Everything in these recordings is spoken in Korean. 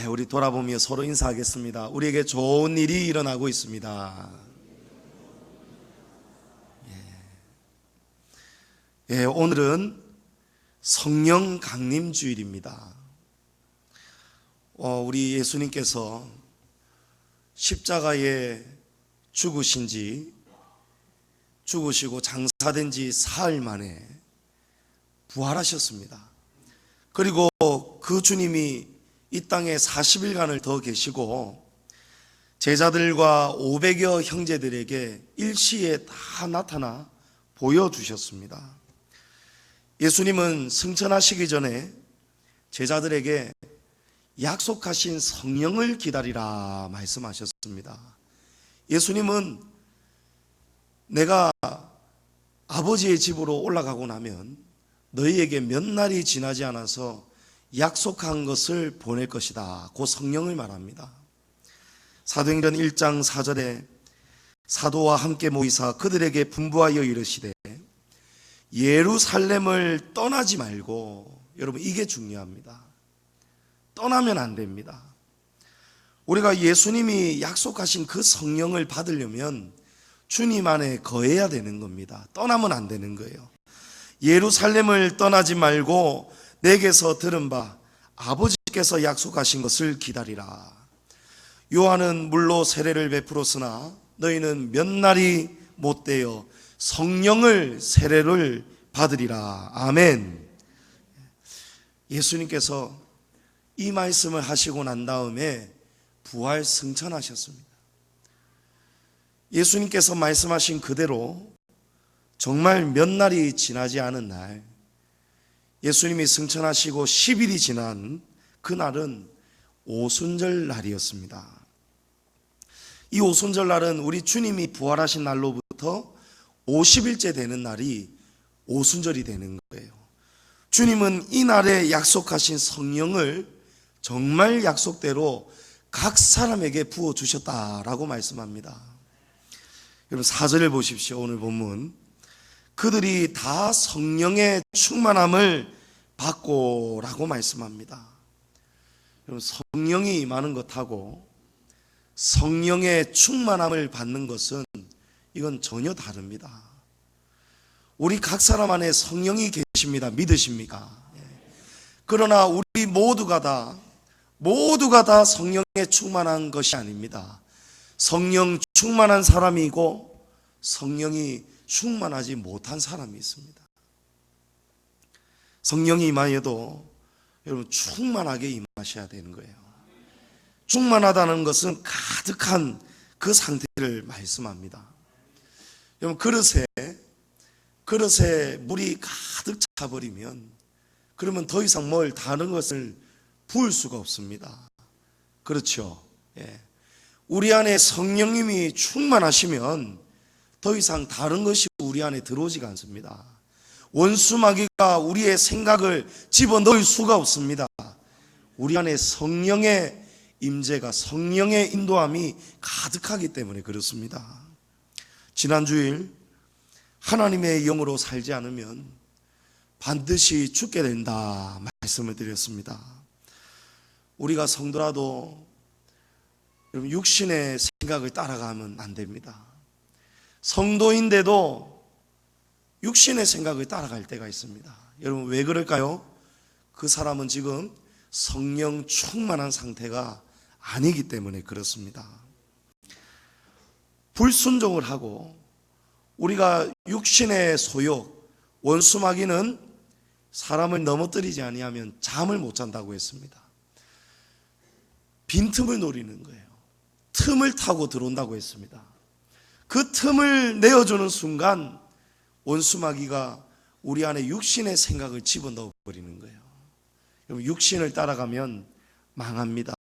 우리 돌아보며 서로 인사하겠습니다. 우리에게 좋은 일이 일어나고 있습니다. 오늘은 성령 강림 주일입니다. 우리 예수님께서 십자가에 죽으시고 장사된 지 사흘 만에 부활하셨습니다. 그리고 그 주님이 이 땅에 40일간을 더 계시고 제자들과 500여 형제들에게 일시에 다 나타나 보여주셨습니다. 예수님은 승천하시기 전에 제자들에게 약속하신 성령을 기다리라 말씀하셨습니다. 예수님은 내가 아버지의 집으로 올라가고 나면 너희에게 몇 날이 지나지 않아서 약속한 것을 보낼 것이다. 그 성령을 말합니다. 사도행전 1장 4절에 사도와 함께 모이사 그들에게 분부하여 이르시되 예루살렘을 떠나지 말고, 여러분 이게 중요합니다. 떠나면 안 됩니다. 우리가 예수님이 약속하신 그 성령을 받으려면 주님 안에 거해야 되는 겁니다. 떠나면 안 되는 거예요. 예루살렘을 떠나지 말고 내게서 들은 바 아버지께서 약속하신 것을 기다리라. 요한은 물로 세례를 베풀었으나 너희는 몇 날이 못되어 성령을 세례를 받으리라. 아멘. 예수님께서 이 말씀을 하시고 난 다음에 부활 승천하셨습니다. 예수님께서 말씀하신 그대로 정말 몇 날이 지나지 않은 날, 예수님이 승천하시고 10일이 지난 그날은 오순절 날이었습니다. 이 오순절 날은 우리 주님이 부활하신 날로부터 50일째 되는 날이 오순절이 되는 거예요. 주님은 이 날에 약속하신 성령을 정말 약속대로 각 사람에게 부어주셨다라고 말씀합니다. 여러분 4절을 보십시오. 오늘 본문, 그들이 다 성령의 충만함을 받고 라고 말씀합니다. 여러분 성령이 임하는 것하고 성령의 충만함을 받는 것은 이건 전혀 다릅니다. 우리 각 사람 안에 성령이 계십니다. 믿으십니까? 그러나 우리 모두가 다 성령에 충만한 것이 아닙니다. 성령 충만한 사람이고 성령이 충만하지 못한 사람이 있습니다. 성령이 임하여도 여러분 충만하게 임하셔야 되는 거예요. 충만하다는 것은 가득한 그 상태를 말씀합니다. 여러분 그릇에 물이 가득 차버리면 그러면 더 이상 다른 것을 부을 수가 없습니다. 그렇죠? 우리 안에 성령님이 충만하시면 더 이상 다른 것이 우리 안에 들어오지가 않습니다. 원수마귀가 우리의 생각을 집어넣을 수가 없습니다. 우리 안에 성령의 임재가, 성령의 인도함이 가득하기 때문에 그렇습니다. 지난 주일 하나님의 영으로 살지 않으면 반드시 죽게 된다 말씀을 드렸습니다. 우리가 성도라도 여러분 육신의 생각을 따라가면 안 됩니다. 성도인데도 육신의 생각을 따라갈 때가 있습니다. 여러분 왜 그럴까요? 그 사람은 지금 성령 충만한 상태가 아니기 때문에 그렇습니다. 불순종을 하고 우리가 육신의 소욕, 원수마귀는 사람을 넘어뜨리지 아니하면 잠을 못 잔다고 했습니다. 빈틈을 노리는 거예요. 틈을 타고 들어온다고 했습니다. 그 틈을 내어주는 순간 원수마귀가 우리 안에 육신의 생각을 집어넣어 버리는 거예요. 여러분 육신을 따라가면 망합니다.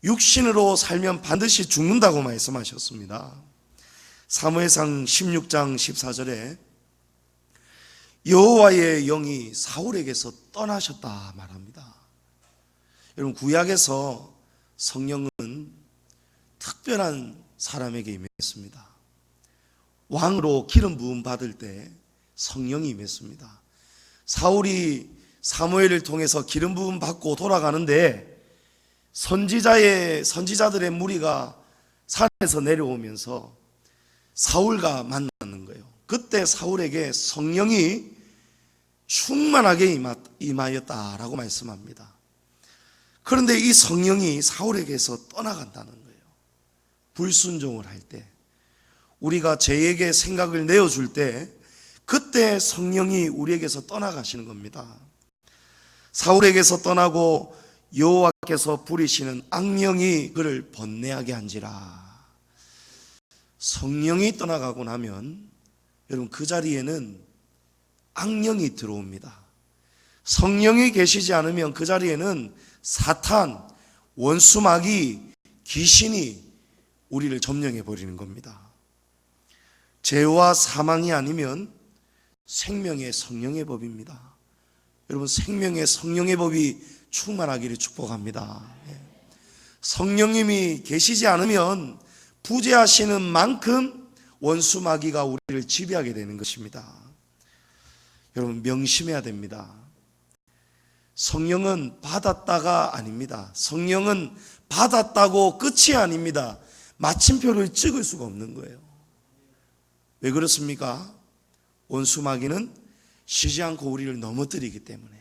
육신으로 살면 반드시 죽는다고 말씀하셨습니다. 사무엘상 16장 14절에 여호와의 영이 사울에게서 떠나셨다 말합니다. 여러분 구약에서 성령은 특별한 사람에게 임했습니다. 왕으로 기름 부음 받을 때 성령이 임했습니다. 사울이 사무엘을 통해서 기름 부음 받고 돌아가는데 선지자들의 무리가 산에서 내려오면서 사울과 만나는 거예요. 그때 사울에게 성령이 충만하게 임하였다라고 말씀합니다. 그런데 이 성령이 사울에게서 떠나간다는 거예요. 불순종을 할 때, 우리가 죄에게 생각을 내어줄 때, 그때 성령이 우리에게서 떠나가시는 겁니다. 사울에게서 떠나고 여호와께서 부리시는 악령이 그를 번뇌하게 한지라. 성령이 떠나가고 나면 여러분 그 자리에는 악령이 들어옵니다. 성령이 계시지 않으면 그 자리에는 사탄, 원수 마귀, 귀신이 우리를 점령해 버리는 겁니다. 죄와 사망이 아니면 생명의 성령의 법입니다. 여러분, 생명의 성령의 법이 충만하기를 축복합니다. 성령님이 계시지 않으면 부재하시는 만큼 원수 마귀가 우리를 지배하게 되는 것입니다. 여러분, 명심해야 됩니다. 성령은 받았다가 아닙니다. 성령은 받았다고 끝이 아닙니다. 마침표를 찍을 수가 없는 거예요. 왜 그렇습니까? 원수 마귀는 쉬지 않고 우리를 넘어뜨리기 때문에,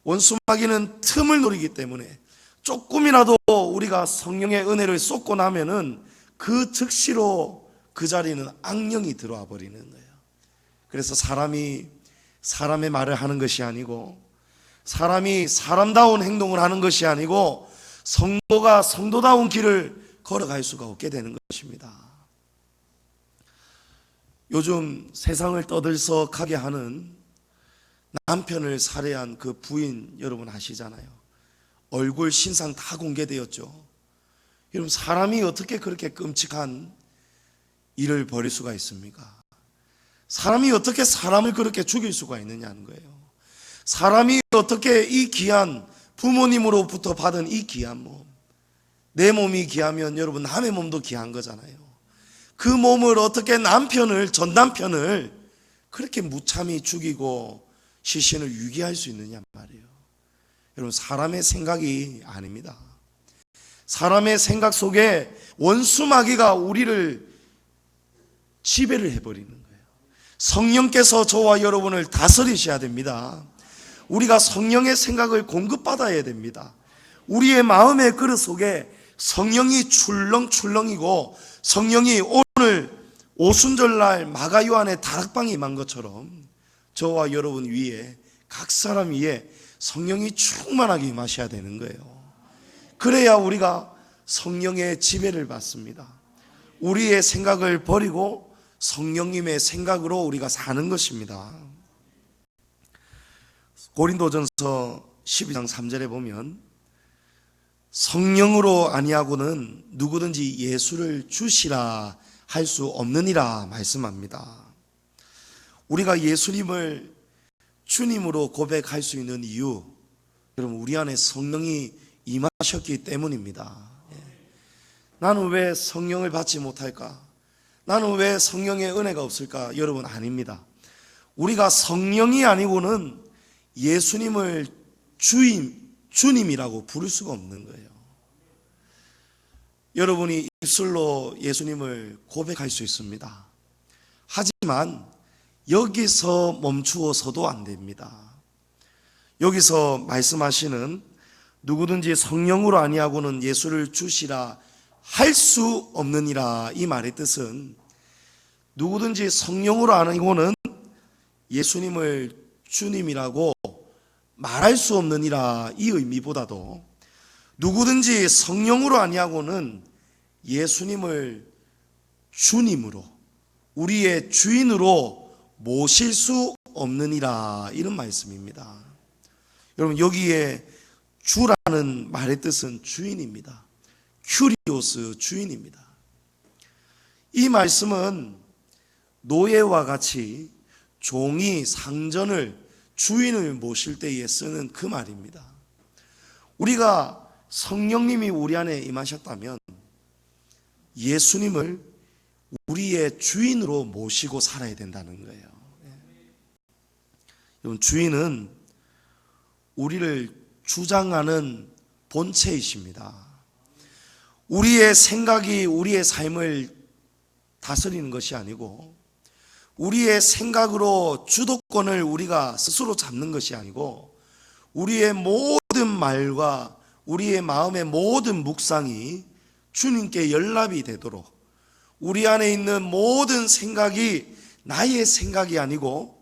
원수 마귀는 틈을 노리기 때문에, 조금이라도 우리가 성령의 은혜를 쏟고 나면은 그 즉시로 그 자리는 악령이 들어와 버리는 거예요. 그래서 사람이 사람의 말을 하는 것이 아니고, 사람이 사람다운 행동을 하는 것이 아니고, 성도가 성도다운 길을 걸어갈 수가 없게 되는 것입니다. 요즘 세상을 떠들썩하게 하는 남편을 살해한 그 부인 여러분 아시잖아요. 얼굴 신상 다 공개되었죠. 여러분, 사람이 어떻게 그렇게 끔찍한 일을 벌일 수가 있습니까? 사람이 어떻게 사람을 그렇게 죽일 수가 있느냐는 거예요. 사람이 어떻게 이 귀한 부모님으로부터 받은 이 귀한 몸, 내 몸이 귀하면 여러분 남의 몸도 귀한 거잖아요. 그 몸을 어떻게 전 남편을 그렇게 무참히 죽이고 시신을 유기할 수 있느냐 말이에요. 여러분, 사람의 생각이 아닙니다. 사람의 생각 속에 원수 마귀가 우리를 지배를 해버리는 거예요. 성령께서 저와 여러분을 다스리셔야 됩니다. 우리가 성령의 생각을 공급받아야 됩니다. 우리의 마음의 그릇 속에 성령이 출렁출렁이고, 성령이 오늘 오순절날 마가 요한의 다락방이 임한 것처럼 저와 여러분 위에, 각 사람 위에 성령이 충만하게 임하셔야 되는 거예요. 그래야 우리가 성령의 지배를 받습니다. 우리의 생각을 버리고 성령님의 생각으로 우리가 사는 것입니다. 고린도전서 12장 3절에 보면 성령으로 아니하고는 누구든지 예수를 주시라 할 수 없느니라 말씀합니다. 우리가 예수님을 주님으로 고백할 수 있는 이유, 여러분, 우리 안에 성령이 임하셨기 때문입니다. 나는 왜 성령을 받지 못할까? 나는 왜 성령의 은혜가 없을까? 여러분, 아닙니다. 우리가 성령이 아니고는 예수님을 주님이라고 부를 수가 없는 거예요. 여러분이 입술로 예수님을 고백할 수 있습니다. 하지만 여기서 멈추어서도 안 됩니다. 여기서 말씀하시는 누구든지 성령으로 아니하고는 예수를 주시라 할 수 없느니라, 이 말의 뜻은 누구든지 성령으로 아니고는 예수님을 주님이라고 말할 수 없느니라, 이 의미보다도 누구든지 성령으로 아니하고는 예수님을 주님으로, 우리의 주인으로 모실 수 없느니라, 이런 말씀입니다. 여러분, 여기에 주라는 말의 뜻은 주인입니다. 큐리오스, 주인입니다. 이 말씀은 노예와 같이 종이 상전을, 주인을 모실 때에 쓰는 그 말입니다. 우리가 성령님이 우리 안에 임하셨다면 예수님을 우리의 주인으로 모시고 살아야 된다는 거예요. 여러분, 주인은 우리를 주장하는 본체이십니다. 우리의 생각이 우리의 삶을 다스리는 것이 아니고, 우리의 생각으로 주도권을 우리가 스스로 잡는 것이 아니고, 우리의 모든 말과 우리의 마음의 모든 묵상이 주님께 연락이 되도록, 우리 안에 있는 모든 생각이 나의 생각이 아니고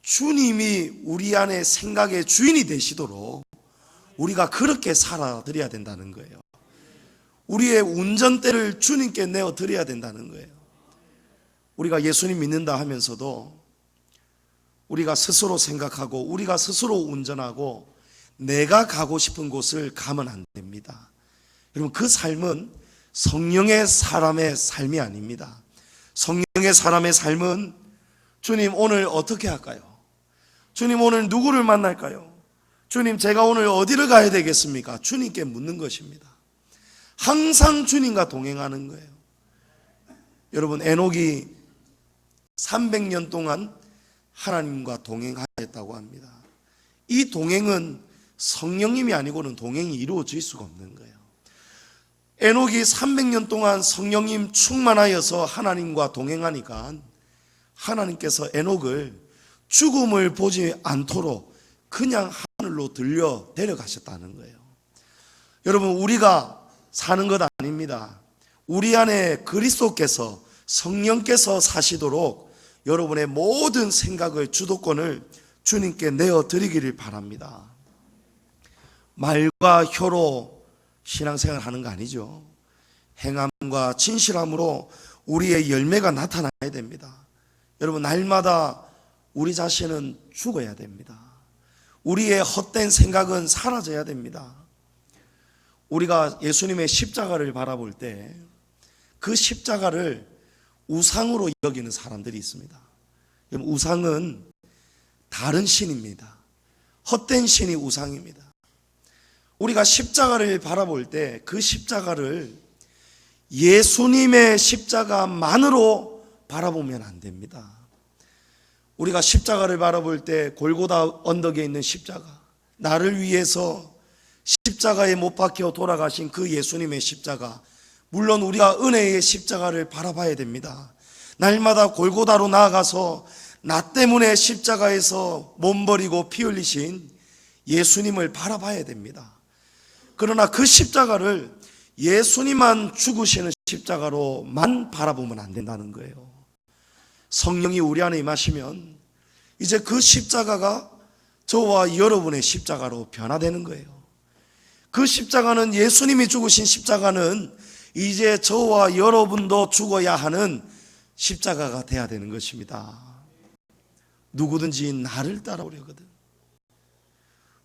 주님이 우리 안에 생각의 주인이 되시도록 우리가 그렇게 살아드려야 된다는 거예요. 우리의 운전대를 주님께 내어드려야 된다는 거예요. 우리가 예수님 믿는다 하면서도 우리가 스스로 생각하고 우리가 스스로 운전하고 내가 가고 싶은 곳을 가면 안 됩니다. 여러분, 그 삶은 성령의 사람의 삶이 아닙니다. 성령의 사람의 삶은 주님 오늘 어떻게 할까요? 주님 오늘 누구를 만날까요? 주님 제가 오늘 어디를 가야 되겠습니까? 주님께 묻는 것입니다. 항상 주님과 동행하는 거예요. 여러분, 에녹이 300년 동안 하나님과 동행하였다고 합니다. 이 동행은 성령님이 아니고는 동행이 이루어질 수가 없는 거예요. 에녹이 300년 동안 성령님 충만하여서 하나님과 동행하니까 하나님께서 에녹을 죽음을 보지 않도록 그냥 하늘로 들려 데려가셨다는 거예요. 여러분, 우리가 사는 것 아닙니다. 우리 안에 그리스도께서, 성령께서 사시도록 여러분의 모든 생각을, 주도권을 주님께 내어드리기를 바랍니다. 말과 혀로 신앙생활 하는 거 아니죠. 행함과 진실함으로 우리의 열매가 나타나야 됩니다. 여러분, 날마다 우리 자신은 죽어야 됩니다. 우리의 헛된 생각은 사라져야 됩니다. 우리가 예수님의 십자가를 바라볼 때 그 십자가를 우상으로 여기는 사람들이 있습니다. 우상은 다른 신입니다. 헛된 신이 우상입니다. 우리가 십자가를 바라볼 때 그 십자가를 예수님의 십자가만으로 바라보면 안 됩니다. 우리가 십자가를 바라볼 때 골고다 언덕에 있는 십자가, 나를 위해서 십자가에 못 박혀 돌아가신 그 예수님의 십자가, 물론 우리가 은혜의 십자가를 바라봐야 됩니다. 날마다 골고다로 나아가서 나 때문에 십자가에서 몸 버리고 피 흘리신 예수님을 바라봐야 됩니다. 그러나 그 십자가를 예수님만 죽으시는 십자가로만 바라보면 안 된다는 거예요. 성령이 우리 안에 임하시면 이제 그 십자가가 저와 여러분의 십자가로 변화되는 거예요. 그 십자가는, 예수님이 죽으신 십자가는 이제 저와 여러분도 죽어야 하는 십자가가 돼야 되는 것입니다. 누구든지 나를 따라오려거든.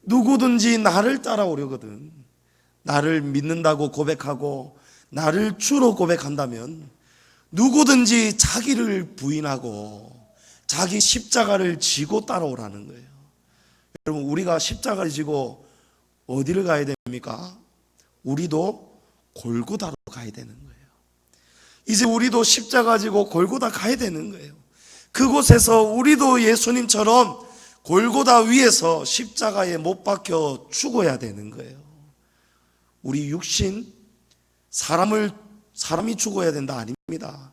누구든지 나를 따라오려거든. 나를 믿는다고 고백하고 나를 주로 고백한다면 누구든지 자기를 부인하고 자기 십자가를 지고 따라오라는 거예요. 여러분, 우리가 십자가를 지고 어디를 가야 됩니까? 우리도 골고다로 가야 되는 거예요. 이제 우리도 십자가 지고 골고다 가야 되는 거예요. 그곳에서 우리도 예수님처럼 골고다 위에서 십자가에 못 박혀 죽어야 되는 거예요. 우리 육신, 사람이 죽어야 된다 아닙니다.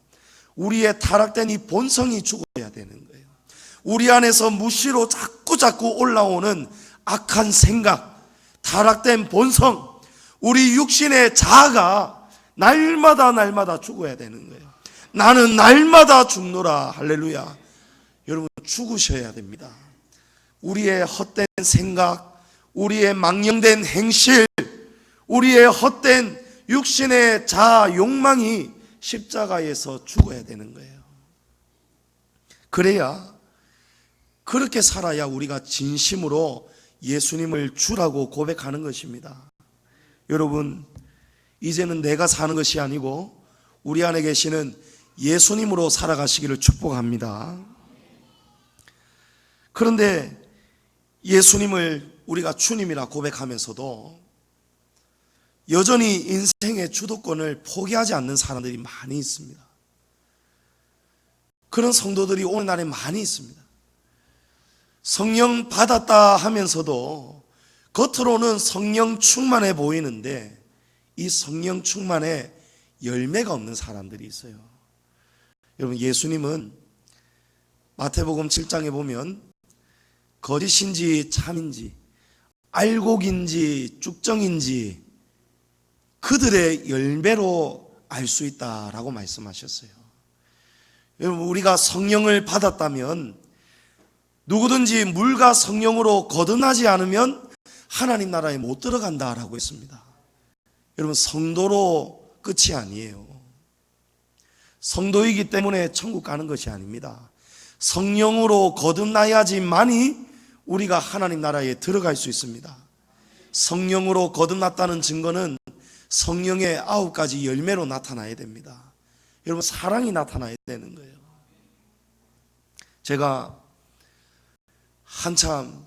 우리의 타락된 이 본성이 죽어야 되는 거예요. 우리 안에서 무시로 자꾸 올라오는 악한 생각, 타락된 본성, 우리 육신의 자아가 날마다 죽어야 되는 거예요. 나는 날마다 죽노라. 할렐루야. 여러분, 죽으셔야 됩니다. 우리의 헛된 생각, 우리의 망령된 행실, 우리의 헛된 육신의 자아, 욕망이 십자가에서 죽어야 되는 거예요. 그렇게 살아야 우리가 진심으로 예수님을 주라고 고백하는 것입니다. 여러분, 이제는 내가 사는 것이 아니고 우리 안에 계시는 예수님으로 살아가시기를 축복합니다. 그런데 예수님을 우리가 주님이라 고백하면서도 여전히 인생의 주도권을 포기하지 않는 사람들이 많이 있습니다. 그런 성도들이 오늘날에 많이 있습니다. 성령 받았다 하면서도 겉으로는 성령 충만해 보이는데 이 성령 충만에 열매가 없는 사람들이 있어요. 여러분, 예수님은 마태복음 7장에 보면 거짓인지 참인지 알곡인지 쭉정인지 그들의 열매로 알 수 있다라고 말씀하셨어요. 여러분, 우리가 성령을 받았다면 누구든지 물과 성령으로 거듭나지 않으면 하나님 나라에 못 들어간다라고 했습니다. 여러분, 성도로 끝이 아니에요. 성도이기 때문에 천국 가는 것이 아닙니다. 성령으로 거듭나야지만이 우리가 하나님 나라에 들어갈 수 있습니다. 성령으로 거듭났다는 증거는 성령의 9가지 열매로 나타나야 됩니다. 여러분, 사랑이 나타나야 되는 거예요. 제가 한참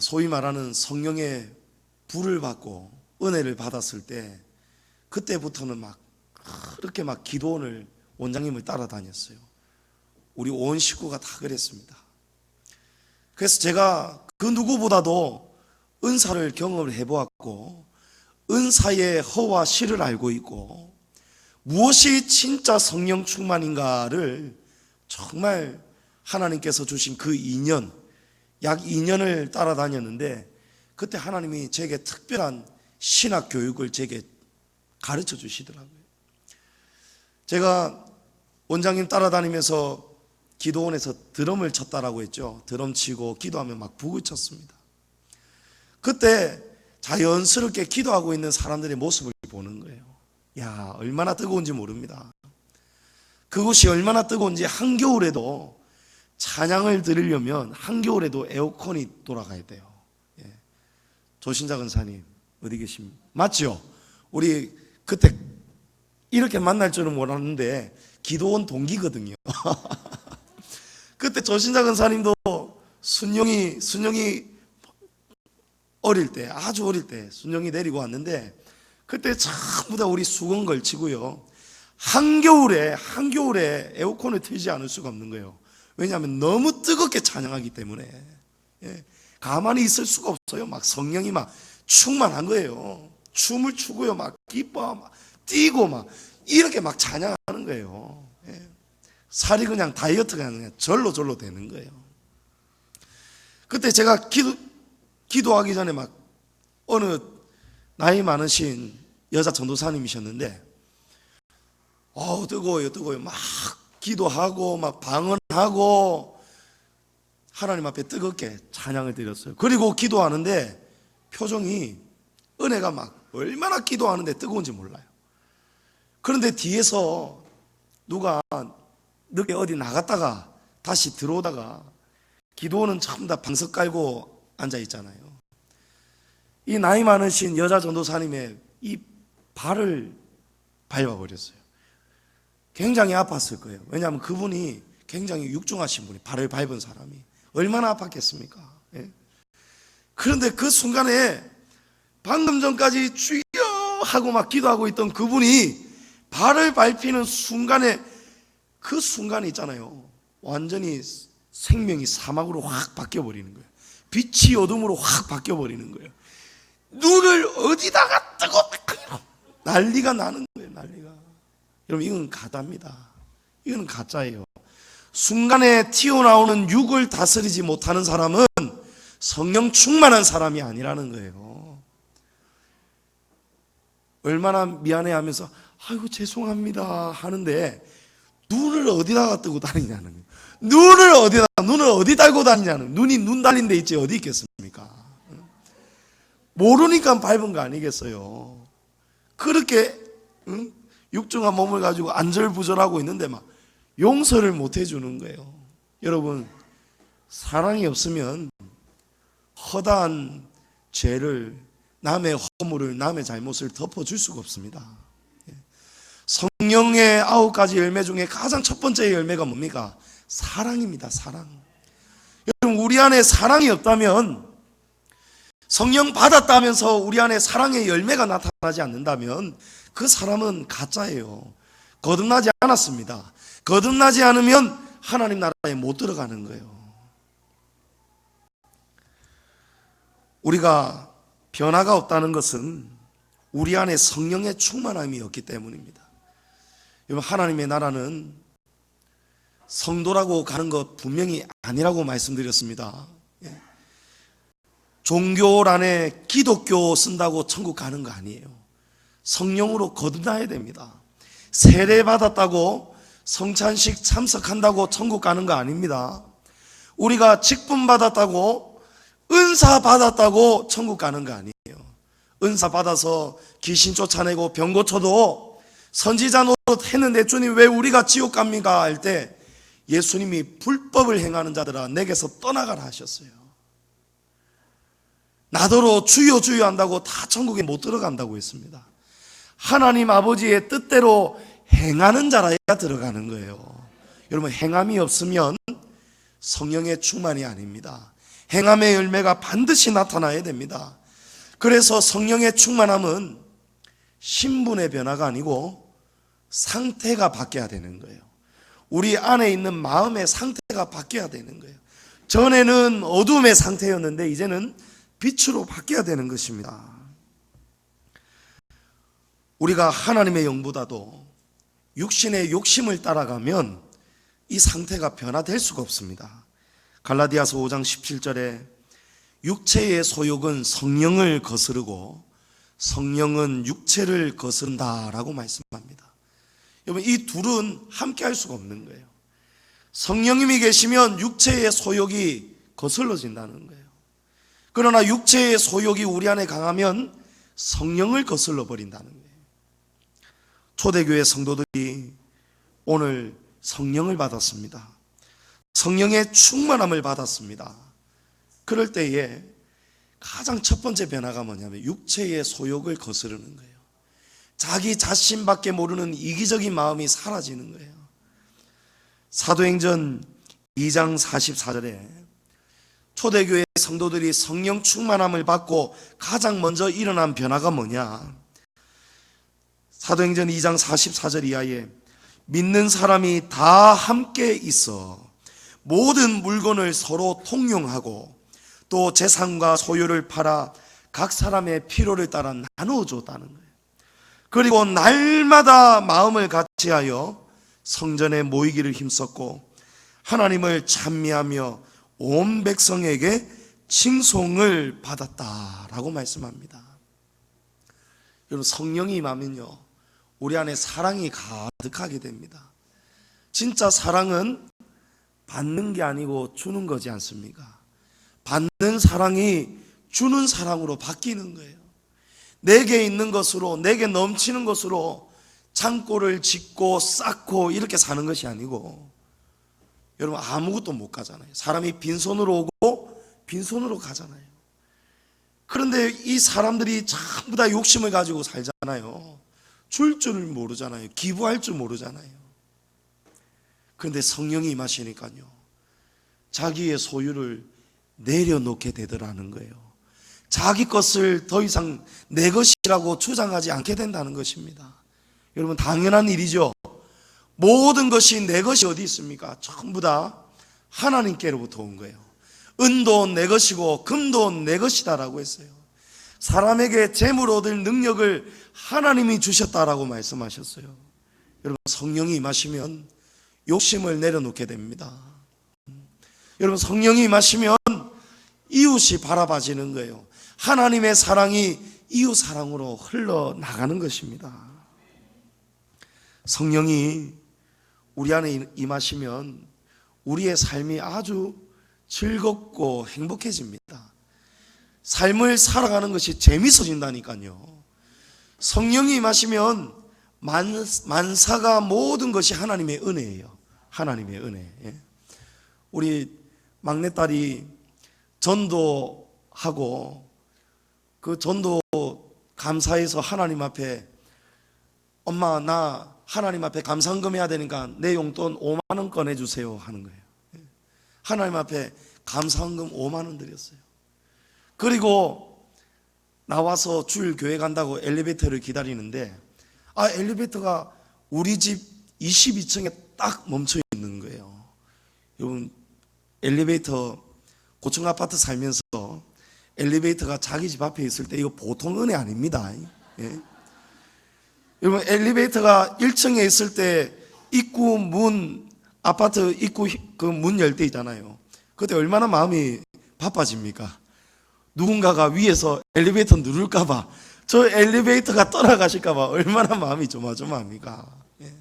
소위 말하는 성령의 불을 받고 은혜를 받았을 때 그때부터는 막 그렇게 막 기도원을 원장님을 따라다녔어요. 우리 온 식구가 다 그랬습니다. 그래서 제가 그 누구보다도 은사를 경험을 해보았고 은사의 허와 실을 알고 있고 무엇이 진짜 성령 충만인가를 정말 하나님께서 주신 그 2년, 약 2년을 따라다녔는데 그때 하나님이 제게 특별한 신학 교육을 제게 가르쳐 주시더라고요. 제가 원장님 따라다니면서 기도원에서 드럼을 쳤다라고 했죠. 드럼 치고 기도하면 막 북을 쳤습니다. 그때 자연스럽게 기도하고 있는 사람들의 모습을 보는 거예요. 야, 얼마나 뜨거운지 모릅니다. 그곳이 얼마나 뜨거운지 한겨울에도 찬양을 드리려면 한겨울에도 에어컨이 돌아가야 돼요. 예. 조신자 근사님 어디 계십니까? 맞죠? 우리 그때 이렇게 만날 줄은 몰랐는데 기도원 동기거든요. 그때 조신자 근사님도 순영이 어릴 때, 아주 어릴 때 순영이 내리고 왔는데 그때 전부 다 우리 수건 걸치고요. 한겨울에 에어컨을 틀지 않을 수가 없는 거예요. 왜냐하면 너무 뜨겁게 찬양하기 때문에. 예. 가만히 있을 수가 없어요. 막 성령이 막 충만한 거예요. 춤을 추고요. 막 기뻐, 막 뛰고 막 이렇게 막 찬양하는 거예요. 예. 살이 그냥 다이어트가 그냥 절로 되는 거예요. 그때 제가 기도하기 전에 막 어느 나이 많으신 여자 전도사님이셨는데 뜨거워요. 막 기도하고 막 방언하고 하나님 앞에 뜨겁게 찬양을 드렸어요. 그리고 기도하는데 표정이 은혜가 막 얼마나 기도하는데 뜨거운지 몰라요. 그런데 뒤에서 누가 늦게 어디 나갔다가 다시 들어오다가 기도원은 전부 다 방석 깔고 앉아 있잖아요. 이 나이 많으신 여자 전도사님의 이 발을 밟아버렸어요. 굉장히 아팠을 거예요. 왜냐하면 그분이 굉장히 육중하신 분이 발을 밟은 사람이 얼마나 아팠겠습니까? 예? 그런데 그 순간에 방금 전까지 주여 하고 막 기도하고 있던 그분이 발을 밟히는 순간에 그 순간이 있잖아요. 완전히 생명이 사막으로 확 바뀌어버리는 거예요. 빛이 어둠으로 확 바뀌어버리는 거예요. 눈을 어디다가 뜨고 난리가 나는 거예요. 난리가. 여러분, 이건 가짜입니다. 이건 가짜예요. 순간에 튀어나오는 육을 다스리지 못하는 사람은 성령 충만한 사람이 아니라는 거예요. 얼마나 미안해하면서 아이고 죄송합니다 하는데 눈을 어디다가 뜨고 다니냐는 거예요. 눈을 어디 달고 다니냐는. 눈이 눈 달린 데 있지 어디 있겠습니까? 모르니까 밟은 거 아니겠어요. 그렇게 육중한 몸을 가지고 안절부절하고 있는데 막 용서를 못 해주는 거예요. 여러분, 사랑이 없으면 허다한 죄를, 남의 허물을, 남의 잘못을 덮어줄 수가 없습니다. 성령의 9가지 열매 중에 가장 첫 번째 열매가 뭡니까? 사랑입니다. 사랑. 여러분, 우리 안에 사랑이 없다면, 성령 받았다면서 우리 안에 사랑의 열매가 나타나지 않는다면 그 사람은 가짜예요. 거듭나지 않았습니다. 거듭나지 않으면 하나님 나라에 못 들어가는 거예요. 우리가 변화가 없다는 것은 우리 안에 성령의 충만함이 없기 때문입니다. 여러분, 하나님의 나라는 성도라고 가는 것 분명히 아니라고 말씀드렸습니다. 종교란에 기독교 쓴다고 천국 가는 거 아니에요. 성령으로 거듭나야 됩니다. 세례 받았다고 성찬식 참석한다고 천국 가는 거 아닙니다. 우리가 직분 받았다고, 은사 받았다고 천국 가는 거 아니에요. 은사 받아서 귀신 쫓아내고 병 고쳐도 선지자 노릇 했는데 주님 왜 우리가 지옥 갑니까? 할 때 예수님이 불법을 행하는 자들아 내게서 떠나가라 하셨어요. 나더러 주여 주여 한다고 다 천국에 못 들어간다고 했습니다. 하나님 아버지의 뜻대로 행하는 자라야 들어가는 거예요. 여러분, 행함이 없으면 성령의 충만이 아닙니다. 행함의 열매가 반드시 나타나야 됩니다. 그래서 성령의 충만함은 신분의 변화가 아니고 상태가 바뀌어야 되는 거예요. 우리 안에 있는 마음의 상태가 바뀌어야 되는 거예요. 전에는 어둠의 상태였는데 이제는 빛으로 바뀌어야 되는 것입니다. 우리가 하나님의 영보다도 육신의 욕심을 따라가면 이 상태가 변화될 수가 없습니다. 갈라디아서 5장 17절에 육체의 소욕은 성령을 거스르고 성령은 육체를 거스른다라고 말씀합니다. 여러분, 이 둘은 함께 할 수가 없는 거예요. 성령님이 계시면 육체의 소욕이 거슬러진다는 거예요. 그러나 육체의 소욕이 우리 안에 강하면 성령을 거슬러 버린다는 거예요. 초대교회 성도들이 오늘 성령을 받았습니다. 성령의 충만함을 받았습니다. 그럴 때에 가장 첫 번째 변화가 뭐냐면 육체의 소욕을 거스르는 거예요. 자기 자신밖에 모르는 이기적인 마음이 사라지는 거예요. 사도행전 2장 44절에 초대교회 성도들이 성령 충만함을 받고 가장 먼저 일어난 변화가 뭐냐? 사도행전 2장 44절 이하에 믿는 사람이 다 함께 있어 모든 물건을 서로 통용하고 또 재산과 소유를 팔아 각 사람의 필요를 따라 나누어 줬다는 거예요. 그리고 날마다 마음을 같이하여 성전에 모이기를 힘썼고 하나님을 찬미하며 온 백성에게 칭송을 받았다라고 말씀합니다. 여러분, 성령이 임하면요 우리 안에 사랑이 가득하게 됩니다. 진짜 사랑은 받는 게 아니고 주는 거지 않습니까? 받는 사랑이 주는 사랑으로 바뀌는 거예요. 내게 있는 것으로, 내게 넘치는 것으로 창고를 짓고 쌓고 이렇게 사는 것이 아니고, 여러분 아무것도 못 가잖아요. 사람이 빈손으로 오고 빈손으로 가잖아요. 그런데 이 사람들이 전부 다 욕심을 가지고 살잖아요. 줄 줄을 모르잖아요. 기부할 줄 모르잖아요. 그런데 성령이 임하시니까요 자기의 소유를 내려놓게 되더라는 거예요. 자기 것을 더 이상 내 것이라고 주장하지 않게 된다는 것입니다. 여러분, 당연한 일이죠. 모든 것이 내 것이 어디 있습니까? 전부 다 하나님께로부터 온 거예요. 은도 내 것이고 금도 내 것이다라고 했어요. 사람에게 재물 얻을 능력을 하나님이 주셨다라고 말씀하셨어요. 여러분, 성령이 임하시면 욕심을 내려놓게 됩니다. 여러분, 성령이 임하시면 이웃이 바라봐지는 거예요. 하나님의 사랑이 이웃 사랑으로 흘러나가는 것입니다. 성령이 우리 안에 임하시면 우리의 삶이 아주 즐겁고 행복해집니다. 삶을 살아가는 것이 재밌어진다니까요. 성령이 임하시면 만사가 모든 것이 하나님의 은혜예요. 하나님의 은혜. 우리 막내딸이 전도하고 그 전도 감사해서 하나님 앞에 엄마 나 하나님 앞에 감사헌금 해야 되니까 내 용돈 5만 원 꺼내주세요 하는 거예요. 하나님 앞에 감사헌금 5만 원 드렸어요. 그리고 나와서 주일 교회 간다고 엘리베이터를 기다리는데 엘리베이터가 우리 집 22층에 딱 멈춰 있는 거예요. 여러분, 엘리베이터 고층 아파트 살면서 엘리베이터가 자기 집 앞에 있을 때 이거 보통 은혜 아닙니다. 예. 여러분, 엘리베이터가 1층에 있을 때 입구 문, 아파트 입구 그 문 열 때 있잖아요. 그때 얼마나 마음이 바빠집니까? 누군가가 위에서 엘리베이터 누를까봐, 저 엘리베이터가 떠나가실까봐 얼마나 마음이 조마조마합니까? 예.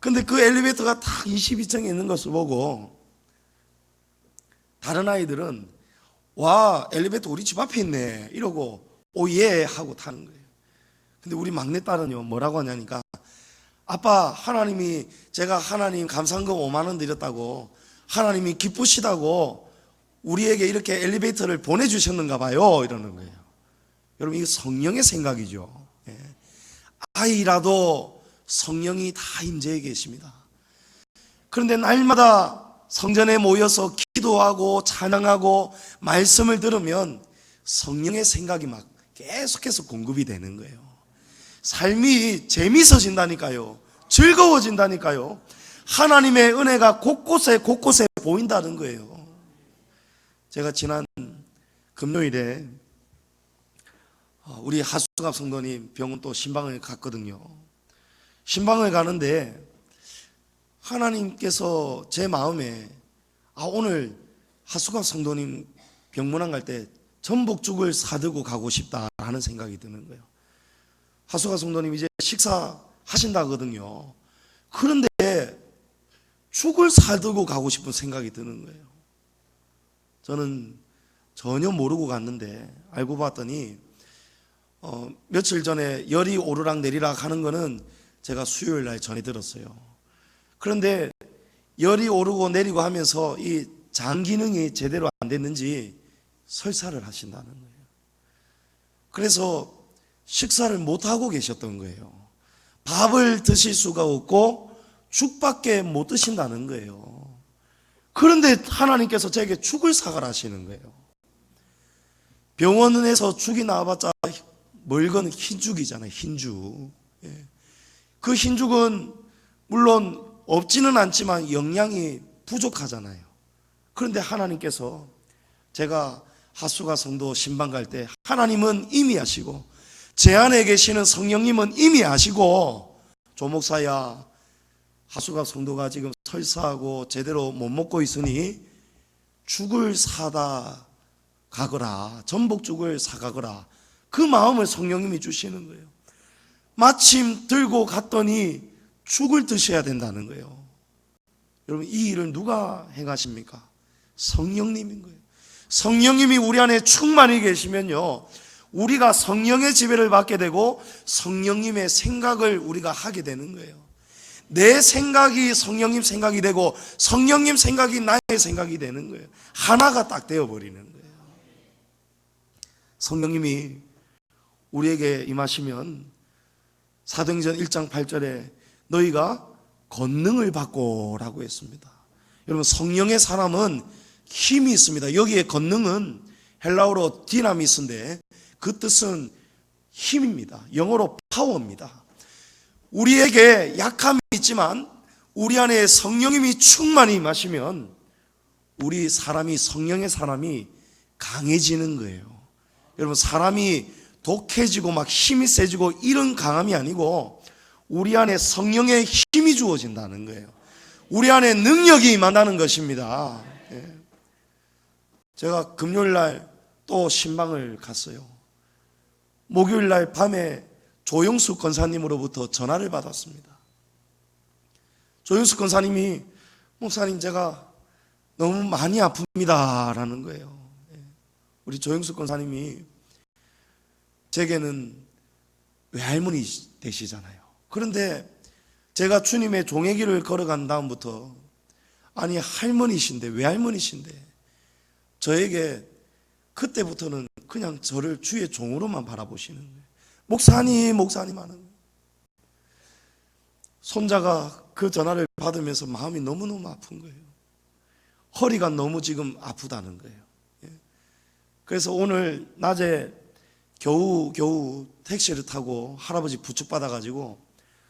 근데 그 엘리베이터가 딱 22층에 있는 것을 보고 다른 아이들은 와, 엘리베이터 우리 집 앞에 있네 이러고 오예 하고 타는 거예요. 근데 우리 막내딸은요, 뭐라고 하냐니까, 아빠, 제가 하나님 감사한금 5만 원 드렸다고 하나님이 기쁘시다고 우리에게 이렇게 엘리베이터를 보내주셨는가 봐요 이러는 거예요. 여러분, 이게 성령의 생각이죠. 예. 아이라도 성령이 다 임재해 계십니다. 그런데 날마다 성전에 모여서 기도하고 찬양하고 말씀을 들으면 성령의 생각이 막 계속해서 공급이 되는 거예요. 삶이 재미있어진다니까요. 즐거워진다니까요. 하나님의 은혜가 곳곳에 보인다는 거예요. 제가 지난 금요일에 우리 하수갑 성도님 병원 또 신방을 갔거든요. 신방을 가는데 하나님께서 제 마음에 오늘 하수갑 성도님 병문안 갈 때 전복죽을 사들고 가고 싶다라는 생각이 드는 거예요. 하수갑 성도님 이제 식사하신다거든요. 그런데 죽을 사들고 가고 싶은 생각이 드는 거예요. 저는 전혀 모르고 갔는데 알고 봤더니 며칠 전에 열이 오르락 내리락 하는 거는 제가 수요일 날 전해 들었어요. 그런데 열이 오르고 내리고 하면서 이 장 기능이 제대로 안 됐는지 설사를 하신다는 거예요. 그래서 식사를 못하고 계셨던 거예요. 밥을 드실 수가 없고 죽밖에 못 드신다는 거예요. 그런데 하나님께서 제게 죽을 사가라 하시는 거예요. 병원에서 죽이 나와봤자 멀건 흰죽이잖아요. 흰죽. 그 흰죽은 물론 없지는 않지만 영양이 부족하잖아요. 그런데 하나님께서, 제가 하수가 성도 신방 갈 때 하나님은 이미 아시고 제 안에 계시는 성령님은 이미 아시고, 조목사야, 하수가 성도가 지금 설사하고 제대로 못 먹고 있으니 죽을 사다 가거라, 전복죽을 사가거라, 그 마음을 성령님이 주시는 거예요. 마침 들고 갔더니 죽을 드셔야 된다는 거예요. 여러분, 이 일을 누가 행하십니까? 성령님인 거예요. 성령님이 우리 안에 충만히 계시면요, 우리가 성령의 지배를 받게 되고 성령님의 생각을 우리가 하게 되는 거예요. 내 생각이 성령님 생각이 되고 성령님 생각이 나의 생각이 되는 거예요. 하나가 딱 되어버리는 거예요. 성령님이 우리에게 임하시면 사도행전 1장 8절에 너희가 권능을 받고 라고 했습니다. 여러분, 성령의 사람은 힘이 있습니다. 여기에 권능은 헬라어로 디나미스인데 그 뜻은 힘입니다. 영어로 파워입니다. 우리에게 약함이 있지만 우리 안에 성령님이 충만히 임하시면 우리 사람이, 성령의 사람이 강해지는 거예요. 여러분, 사람이 독해지고 막 힘이 세지고 이런 강함이 아니고 우리 안에 성령의 힘이 주어진다는 거예요. 우리 안에 능력이 임한다는 것입니다. 제가 금요일 날 또 신방을 갔어요. 목요일 날 밤에 조영숙 권사님으로부터 전화를 받았습니다. 조영숙 권사님이 목사님, 제가 너무 많이 아픕니다 라는 거예요. 우리 조영숙 권사님이 제게는 외할머니 되시잖아요. 그런데 제가 주님의 종의 길을 걸어간 다음부터, 아니 할머니신데, 외할머니신데 저에게 그때부터는 그냥 저를 주의 종으로만 바라보시는 거예요. 목사님 하는 거예요. 손자가 그 전화를 받으면서 마음이 너무너무 아픈 거예요. 허리가 너무 지금 아프다는 거예요. 그래서 오늘 낮에 겨우 택시를 타고 할아버지 부축받아가지고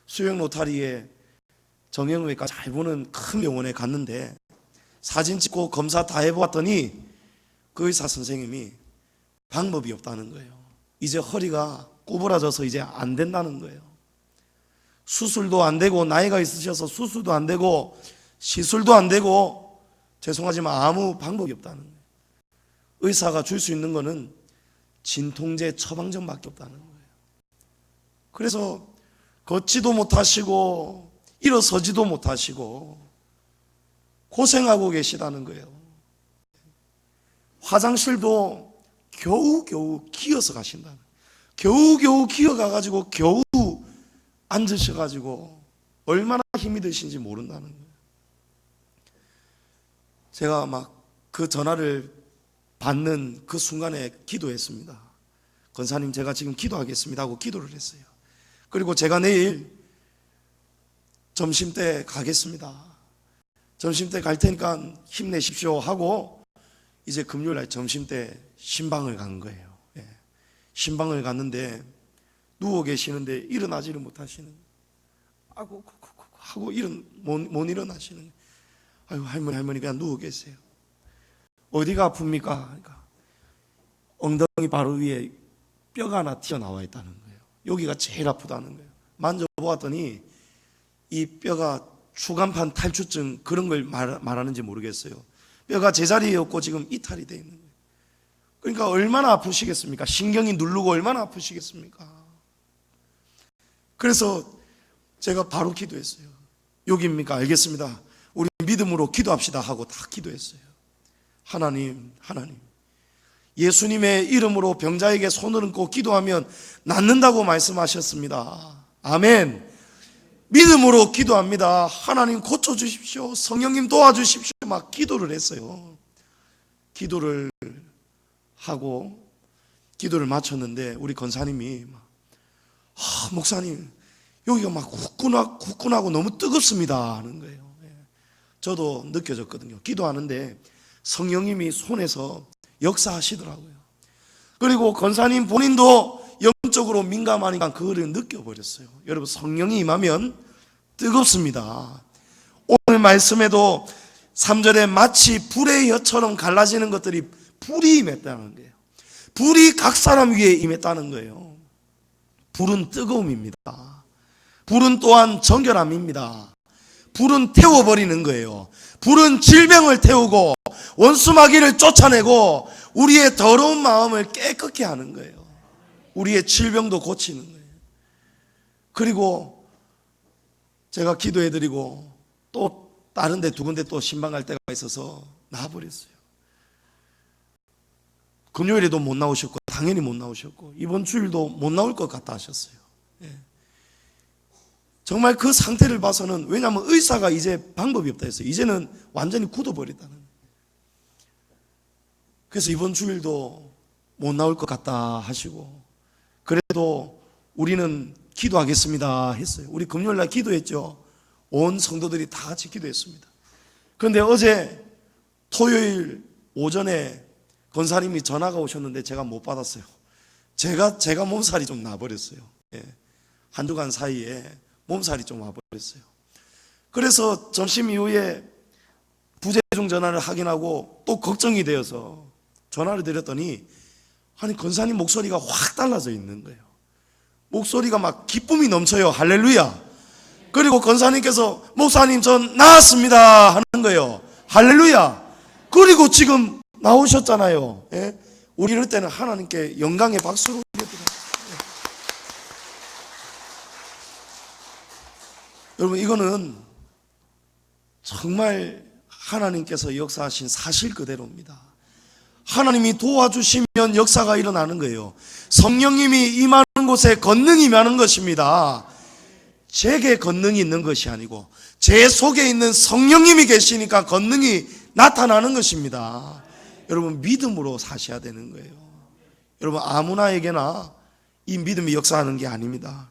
수영 로타리에 정형외과 잘 보는 큰 병원에 갔는데 사진 찍고 검사 다 해보았더니 그 의사 선생님이 방법이 없다는 거예요. 이제 허리가 구부러져서 이제 안 된다는 거예요. 수술도 안 되고, 나이가 있으셔서 수술도 안 되고 시술도 안 되고, 죄송하지만 아무 방법이 없다는 거예요. 의사가 줄 수 있는 거는 진통제 처방전밖에 없다는 거예요. 그래서 걷지도 못하시고 일어서지도 못하시고 고생하고 계시다는 거예요. 화장실도 겨우겨우 기어서 가신다는 거예요. 겨우겨우 기어가가지고 겨우 앉으셔가지고 얼마나 힘이 드신지 모른다는 거예요. 제가 막 그 전화를 받는 그 순간에 기도했습니다. 권사님, 제가 지금 기도하겠습니다 하고 기도를 했어요. 그리고 제가 내일 점심때 가겠습니다. 점심때 갈 테니까 힘내십시오 하고 이제 금요일날 점심때 신방을 간 거예요. 신방을 갔는데 누워 계시는데 일어나지를 못하시는, 아이고 하고 못 일어나시는, 아이고 할머니 그냥 누워 계세요. 어디가 아픕니까? 그러니까 엉덩이 바로 위에 뼈가 하나 튀어나와 있다는 거예요. 여기가 제일 아프다는 거예요. 만져보았더니 이 뼈가 추간판 탈출증 그런 걸 말하는지 모르겠어요. 뼈가 제자리에 없고 지금 이탈이 되어 있는 거예요. 그러니까 얼마나 아프시겠습니까? 신경이 누르고 얼마나 아프시겠습니까? 그래서 제가 바로 기도했어요. 여기입니까? 알겠습니다. 우리 믿음으로 기도합시다 하고 다 기도했어요. 하나님, 예수님의 이름으로 병자에게 손을 얹고 기도하면 낫는다고 말씀하셨습니다. 아멘. 믿음으로 기도합니다. 하나님 고쳐주십시오. 성령님 도와주십시오. 막 기도를 했어요. 기도를 하고 기도를 마쳤는데 우리 권사님이 목사님 여기가 막 후끈하고 너무 뜨겁습니다 하는 거예요. 저도 느껴졌거든요. 기도하는데 성령님이 손에서 역사하시더라고요. 그리고 권사님 본인도 영적으로 민감하니까 그거를 느껴버렸어요. 여러분, 성령이 임하면 뜨겁습니다. 오늘 말씀에도 3절에 마치 불의 혀처럼 갈라지는 것들이 불이 임했다는 거예요. 불이 각 사람 위에 임했다는 거예요. 불은 뜨거움입니다. 불은 또한 정결함입니다. 불은 태워버리는 거예요. 불은 질병을 태우고 원수마귀를 쫓아내고 우리의 더러운 마음을 깨끗게 하는 거예요. 우리의 질병도 고치는 거예요. 그리고 제가 기도해드리고 또 다른 데 두 군데 또 신방 갈 때가 있어서 나와버렸어요. 금요일에도 못 나오셨고 당연히 못 나오셨고 이번 주일도 못 나올 것 같다 하셨어요. 정말 그 상태를 봐서는, 왜냐하면 의사가 이제 방법이 없다 했어요. 이제는 완전히 굳어버렸다는 거예요. 그래서 이번 주일도 못 나올 것 같다 하시고, 그래도 우리는 기도하겠습니다 했어요. 우리 금요일날 기도했죠. 온 성도들이 다 같이 기도했습니다. 그런데 어제 토요일 오전에 권사님이 전화가 오셨는데 제가 못 받았어요. 제가 몸살이 좀 나버렸어요. 한 주간 사이에 몸살이 좀 와버렸어요. 그래서 점심 이후에 부재중 전화를 확인하고 또 걱정이 되어서 전화를 드렸더니, 아니 권사님 목소리가 확 달라져 있는 거예요. 목소리가 막 기쁨이 넘쳐요. 할렐루야. 그리고 권사님께서 목사님 전 나았습니다 하는 거예요. 할렐루야. 그리고 지금 나오셨잖아요. 우리 이럴 때는 하나님께 영광의 박수로 드려드려요. 여러분, 이거는 정말 하나님께서 역사하신 사실 그대로입니다. 하나님이 도와주시면 역사가 일어나는 거예요. 성령님이 임하는 곳에 권능이 임하는 것입니다. 제게 권능이 있는 것이 아니고 제 속에 있는 성령님이 계시니까 권능이 나타나는 것입니다. 여러분, 믿음으로 사셔야 되는 거예요. 여러분, 아무나에게나 이 믿음이 역사하는 게 아닙니다.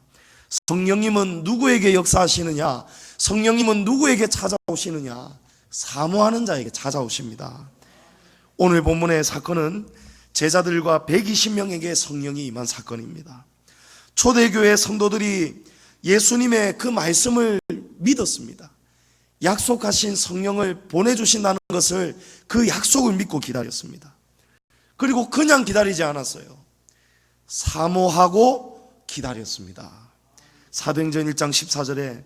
성령님은 누구에게 역사하시느냐? 성령님은 누구에게 찾아오시느냐? 사모하는 자에게 찾아오십니다. 오늘 본문의 사건은 제자들과 120명에게 성령이 임한 사건입니다. 초대교회 성도들이 예수님의 그 말씀을 믿었습니다. 약속하신 성령을 보내주신다는 것을, 그 약속을 믿고 기다렸습니다. 그리고 그냥 기다리지 않았어요. 사모하고 기다렸습니다. 사도행전 1장 14절에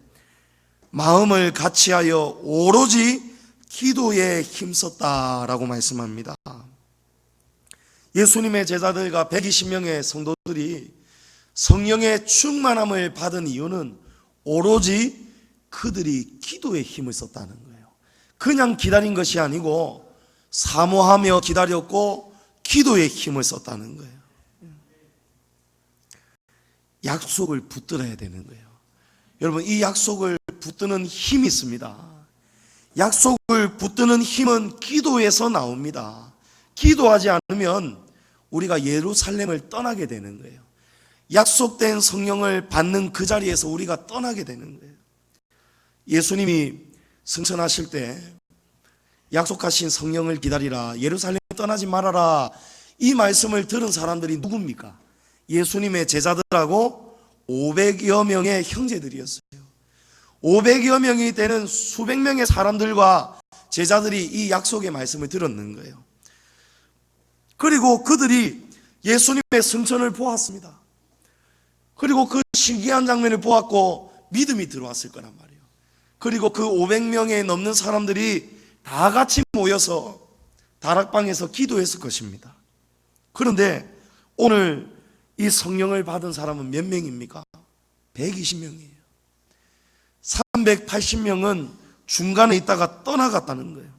마음을 같이하여 오로지 기도에 힘썼다라고 말씀합니다. 예수님의 제자들과 120명의 성도들이 성령의 충만함을 받은 이유는 오로지 그들이 기도에 힘을 썼다는 거예요. 그냥 기다린 것이 아니고 사모하며 기다렸고 기도에 힘을 썼다는 거예요. 약속을 붙들어야 되는 거예요. 여러분, 이 약속을 붙드는 힘이 있습니다. 약속을 붙드는 힘은 기도에서 나옵니다. 기도하지 않으면 우리가 예루살렘을 떠나게 되는 거예요. 약속된 성령을 받는 그 자리에서 우리가 떠나게 되는 거예요. 예수님이 승천하실 때 약속하신 성령을 기다리라, 예루살렘 떠나지 말아라, 이 말씀을 들은 사람들이 누굽니까? 예수님의 제자들하고 500여 명의 형제들이었어요. 500여 명이 되는 수백 명의 사람들과 제자들이 이 약속의 말씀을 들었는 거예요. 그리고 그들이 예수님의 승천을 보았습니다. 그리고 그 신기한 장면을 보았고 믿음이 들어왔을 거란 말이에요. 그리고 그 500명에 넘는 사람들이 다 같이 모여서 다락방에서 기도했을 것입니다. 그런데 오늘 이 성령을 받은 사람은 몇 명입니까? 120명이에요. 380명은 중간에 있다가 떠나갔다는 거예요.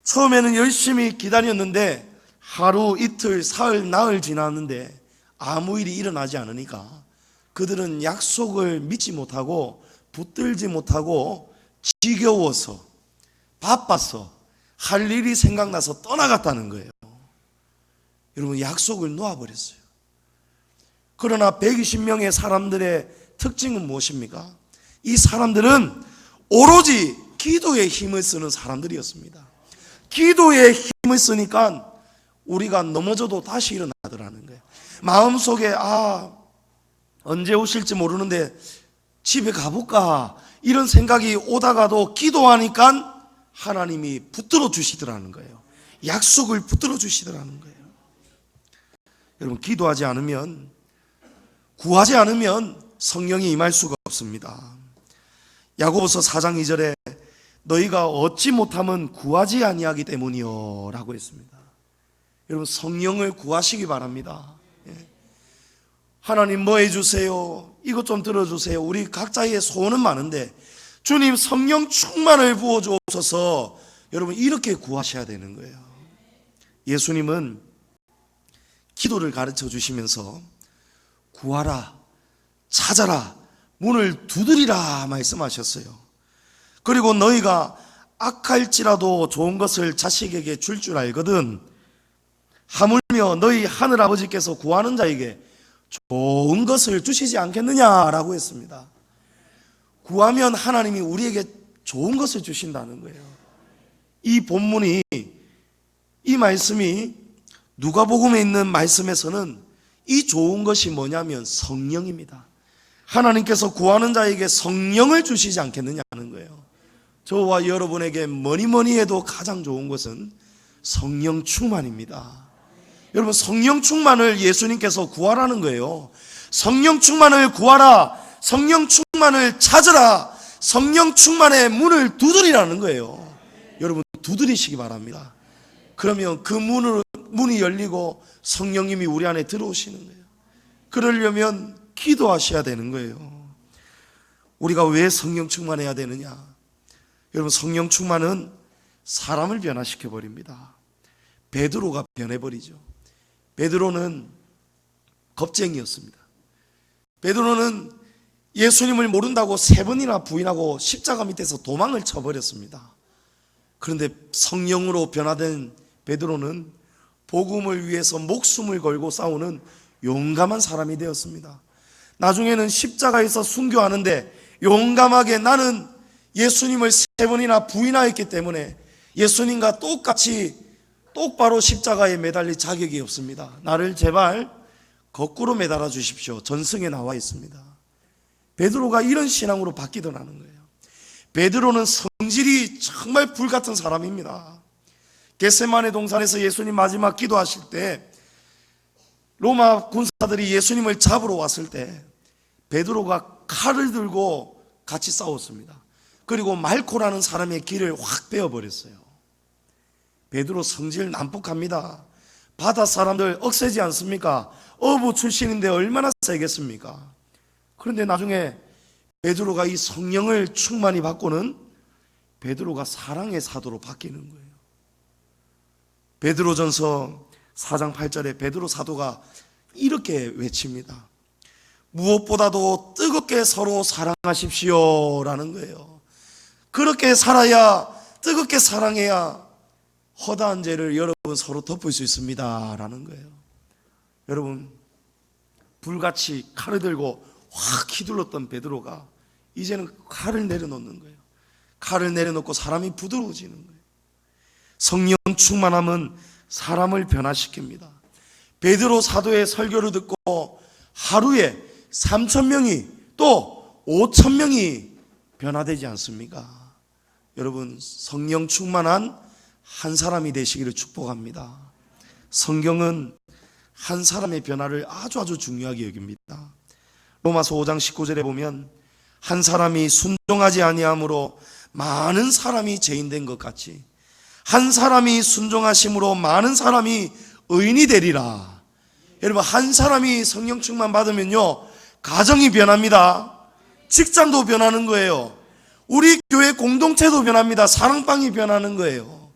처음에는 열심히 기다렸는데 하루, 이틀, 사흘, 나흘 지났는데 아무 일이 일어나지 않으니까 그들은 약속을 믿지 못하고 붙들지 못하고 지겨워서 바빠서 할 일이 생각나서 떠나갔다는 거예요. 여러분, 약속을 놓아버렸어요. 그러나 120명의 사람들의 특징은 무엇입니까? 이 사람들은 오로지 기도에 힘을 쓰는 사람들이었습니다. 기도에 힘을 쓰니까 우리가 넘어져도 다시 일어나더라는 거예요. 마음속에 언제 오실지 모르는데 집에 가볼까, 이런 생각이 오다가도 기도하니까 하나님이 붙들어 주시더라는 거예요. 약속을 붙들어 주시더라는 거예요. 여러분, 기도하지 않으면, 구하지 않으면 성령이 임할 수가 없습니다. 야고보서 4장 2절에 너희가 얻지 못함은 구하지 아니하기 때문이요 라고 했습니다. 여러분, 성령을 구하시기 바랍니다. 하나님 뭐 해주세요, 이것 좀 들어주세요. 우리 각자의 소원은 많은데 주님 성령 충만을 부어주옵소서, 여러분 이렇게 구하셔야 되는 거예요. 예수님은 기도를 가르쳐 주시면서 구하라, 찾아라, 문을 두드리라 말씀하셨어요. 그리고 너희가 악할지라도 좋은 것을 자식에게 줄 줄 알거든 하물며 너희 하늘아버지께서 구하는 자에게 좋은 것을 주시지 않겠느냐라고 했습니다. 구하면 하나님이 우리에게 좋은 것을 주신다는 거예요. 이 본문이, 이 말씀이 누가복음에 있는 말씀에서는 이 좋은 것이 뭐냐면 성령입니다. 하나님께서 구하는 자에게 성령을 주시지 않겠느냐는 거예요. 저와 여러분에게 뭐니 해도 가장 좋은 것은 성령 충만입니다. 여러분, 성령 충만을 예수님께서 구하라는 거예요. 성령 충만을 구하라, 성령 충만을 찾으라, 성령 충만의 문을 두드리라는 거예요. 여러분, 두드리시기 바랍니다. 그러면 그 문이 열리고 성령님이 우리 안에 들어오시는 거예요. 그러려면 기도하셔야 되는 거예요. 우리가 왜 성령 충만해야 되느냐? 여러분, 성령 충만은 사람을 변화시켜 버립니다. 베드로가 변해버리죠. 베드로는 겁쟁이였습니다. 베드로는 예수님을 모른다고 3번이나 부인하고 십자가 밑에서 도망을 쳐버렸습니다. 그런데 성령으로 변화된 베드로는 복음을 위해서 목숨을 걸고 싸우는 용감한 사람이 되었습니다. 나중에는 십자가에서 순교하는데 용감하게 나는 예수님을 3번이나 부인하였기 때문에 예수님과 똑바로 십자가에 매달릴 자격이 없습니다. 나를 제발 거꾸로 매달아 주십시오. 전승에 나와 있습니다. 베드로가 이런 신앙으로 바뀌더라는 거예요. 베드로는 성질이 정말 불같은 사람입니다. 겟세마네 동산에서 예수님 마지막 기도하실 때 로마 군사들이 예수님을 잡으러 왔을 때 베드로가 칼을 들고 같이 싸웠습니다. 그리고 말코라는 사람의 길을 확 베어버렸어요. 베드로 성질 난폭합니다. 바다 사람들 억세지 않습니까? 어부 출신인데 얼마나 세겠습니까? 그런데 나중에 베드로가 이 성령을 충만히 받고는 베드로가 사랑의 사도로 바뀌는 거예요. 베드로전서 4장 8절에 베드로 사도가 이렇게 외칩니다. 무엇보다도 뜨겁게 서로 사랑하십시오라는 거예요. 그렇게 살아야, 뜨겁게 사랑해야 허다한 죄를 여러분 서로 덮을 수 있습니다 라는 거예요. 여러분, 불같이 칼을 들고 확 휘둘렀던 베드로가 이제는 칼을 내려놓는 거예요. 칼을 내려놓고 사람이 부드러워지는 거예요. 성령 충만함은 사람을 변화시킵니다. 베드로 사도의 설교를 듣고 하루에 3,000명이 또 5,000명이 변화되지 않습니까? 여러분, 성령 충만한 한 사람이 되시기를 축복합니다. 성경은 한 사람의 변화를 아주 중요하게 여깁니다. 로마서 5장 19절에 보면 한 사람이 순종하지 아니함으로 많은 사람이 죄인된 것 같이 한 사람이 순종하심으로 많은 사람이 의인이 되리라. 여러분, 한 사람이 성령 충만 받으면요, 가정이 변합니다. 직장도 변하는 거예요. 우리 교회 공동체도 변합니다. 사랑방이 변하는 거예요.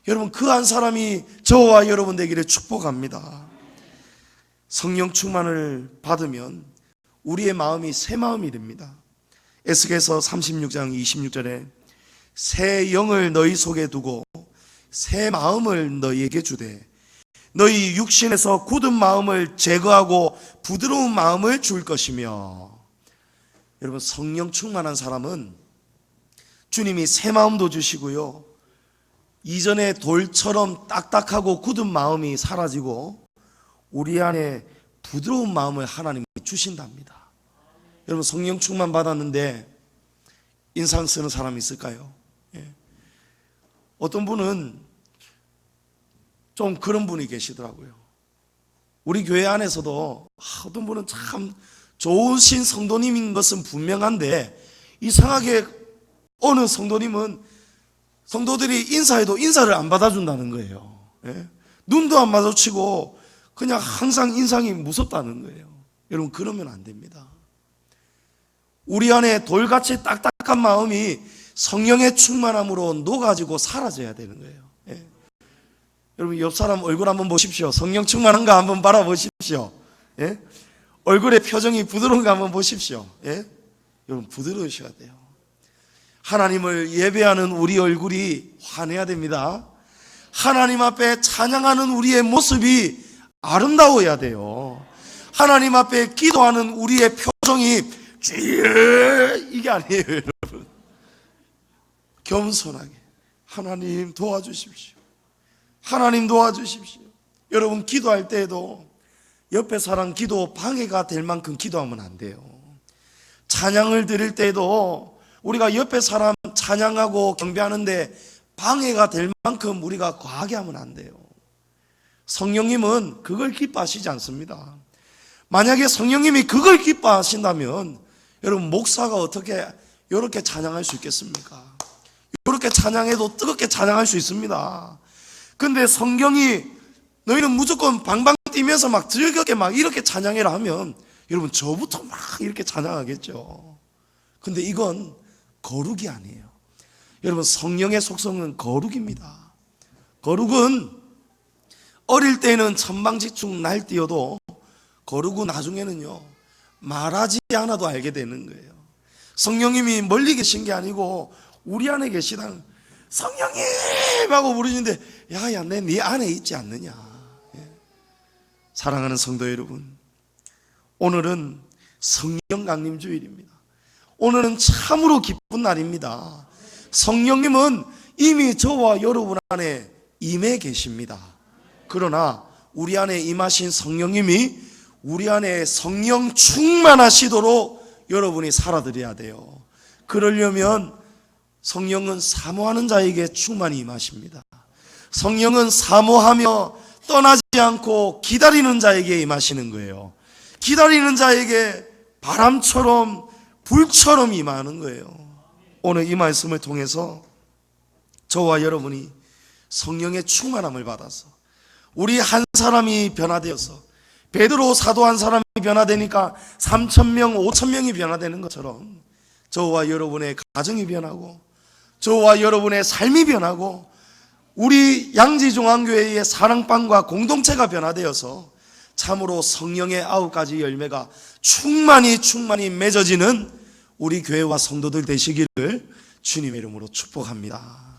여러분, 그 한 사람이 저와 여러분 되기를 축복합니다. 성령 충만을 받으면 우리의 마음이 새 마음이 됩니다. 에스겔서 36장 26절에 새 영을 너희 속에 두고 새 마음을 너희에게 주되 너희 육신에서 굳은 마음을 제거하고 부드러운 마음을 줄 것이며. 여러분, 성령 충만한 사람은 주님이 새 마음도 주시고요, 이전에 돌처럼 딱딱하고 굳은 마음이 사라지고 우리 안에 부드러운 마음을 하나님이 주신답니다. 여러분, 성령 충만 받았는데 인상 쓰는 사람이 있을까요? 어떤 분은 좀 그런 분이 계시더라고요. 우리 교회 안에서도 어떤 분은 참 좋으신 성도님인 것은 분명한데 이상하게 어느 성도님은 성도들이 인사해도 인사를 안 받아준다는 거예요. 눈도 안 마주치고 그냥 항상 인상이 무섭다는 거예요. 여러분, 그러면 안 됩니다. 우리 안에 돌같이 딱딱한 마음이 성령의 충만함으로 녹아지고 사라져야 되는 거예요. 여러분, 옆 사람 얼굴 한번 보십시오. 성령 충만한가 한번 바라보십시오. 얼굴의 표정이 부드러운가 한번 보십시오. 여러분, 부드러우셔야 돼요. 하나님을 예배하는 우리 얼굴이 환해야 됩니다. 하나님 앞에 찬양하는 우리의 모습이 아름다워야 돼요. 하나님 앞에 기도하는 우리의 표정이 이게 아니에요, 여러분. 겸손하게 하나님 도와주십시오. 하나님 도와주십시오. 여러분, 기도할 때에도 옆에 사람 기도 방해가 될 만큼 기도하면 안 돼요. 찬양을 드릴 때에도 우리가 옆에 사람 찬양하고 경배하는데 방해가 될 만큼 우리가 과하게 하면 안 돼요. 성령님은 그걸 기뻐하시지 않습니다. 만약에 성령님이 그걸 기뻐하신다면 여러분, 목사가 어떻게 이렇게 찬양할 수 있겠습니까? 이렇게 찬양해도 뜨겁게 찬양할 수 있습니다. 근데 성경이 너희는 무조건 방방 뛰면서 막 즐겁게 막 이렇게 찬양해라 하면 여러분, 저부터 막 이렇게 찬양하겠죠. 근데 이건 거룩이 아니에요. 여러분, 성령의 속성은 거룩입니다. 거룩은 어릴 때는 천방지축 날뛰어도 거룩은 나중에는요, 말하지 않아도 알게 되는 거예요. 성령님이 멀리 계신 게 아니고 우리 안에 계시다. 성령님 하고 부르시는데 야야, 네 안에 있지 않느냐. 사랑하는 성도 여러분, 오늘은 성령 강림 주일입니다. 오늘은 참으로 기쁜 날입니다. 성령님은 이미 저와 여러분 안에 임해 계십니다. 그러나 우리 안에 임하신 성령님이 우리 안에 성령 충만하시도록 여러분이 살아드려야 돼요. 그러려면 성령은 사모하는 자에게 충만히 임하십니다. 성령은 사모하며 떠나지 않고 기다리는 자에게 임하시는 거예요. 기다리는 자에게 바람처럼 불처럼 임하는 거예요. 오늘 이 말씀을 통해서 저와 여러분이 성령의 충만함을 받아서 우리 한 사람이 변화되어서 베드로 사도 한 사람이 변화되니까 3,000명, 5,000명이 변화되는 것처럼 저와 여러분의 가정이 변하고 저와 여러분의 삶이 변하고 우리 양지중앙교회의 사랑방과 공동체가 변화되어서 참으로 성령의 9가지 열매가 충만히 맺어지는 우리 교회와 성도들 되시기를 주님의 이름으로 축복합니다.